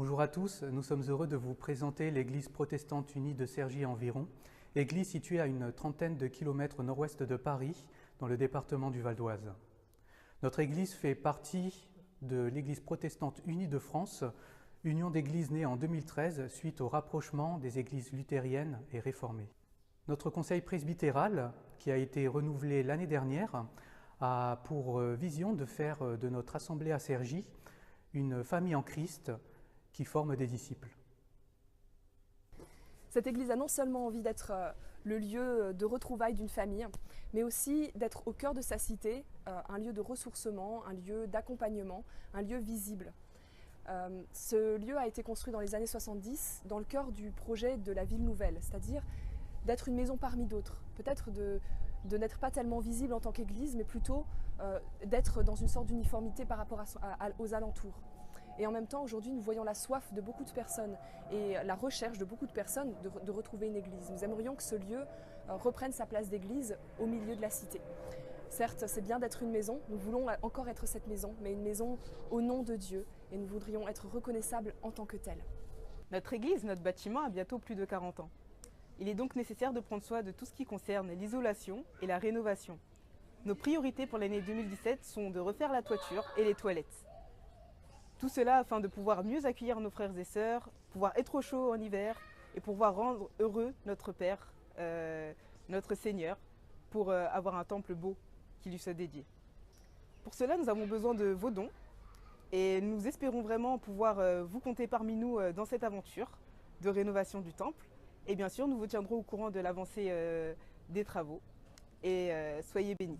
Bonjour à tous, nous sommes heureux de vous présenter l'église protestante unie de Cergy-Environ, église située à une trentaine de kilomètres au nord-ouest de Paris, dans le département du Val-d'Oise. Notre église fait partie de l'église protestante unie de France, union d'églises née en 2013 suite au rapprochement des églises luthériennes et réformées. Notre conseil presbytéral, qui a été renouvelé l'année dernière, a pour vision de faire de notre assemblée à Cergy une famille en Christ qui forme des disciples. Cette église a non seulement envie d'être le lieu de retrouvailles d'une famille, mais aussi d'être au cœur de sa cité, un lieu de ressourcement, un lieu d'accompagnement, un lieu visible. Ce lieu a été construit dans les années 70 dans le cœur du projet de la ville nouvelle, c'est-à-dire d'être une maison parmi d'autres, peut-être de n'être pas tellement visible en tant qu'église, mais plutôt d'être dans une sorte d'uniformité par rapport aux alentours. Et en même temps, aujourd'hui, nous voyons la soif de beaucoup de personnes et la recherche de beaucoup de personnes de retrouver une église. Nous aimerions que ce lieu reprenne sa place d'église au milieu de la cité. Certes, c'est bien d'être une maison, nous voulons encore être cette maison, mais une maison au nom de Dieu, et nous voudrions être reconnaissables en tant que telle. Notre église, notre bâtiment a bientôt plus de 40 ans. Il est donc nécessaire de prendre soin de tout ce qui concerne l'isolation et la rénovation. Nos priorités pour l'année 2017 sont de refaire la toiture et les toilettes. Tout cela afin de pouvoir mieux accueillir nos frères et sœurs, pouvoir être au chaud en hiver et pouvoir rendre heureux notre Père, notre Seigneur, pour avoir un temple beau qui lui soit dédié. Pour cela, nous avons besoin de vos dons et nous espérons vraiment pouvoir vous compter parmi nous dans cette aventure de rénovation du temple. Et bien sûr, nous vous tiendrons au courant de l'avancée des travaux et soyez bénis.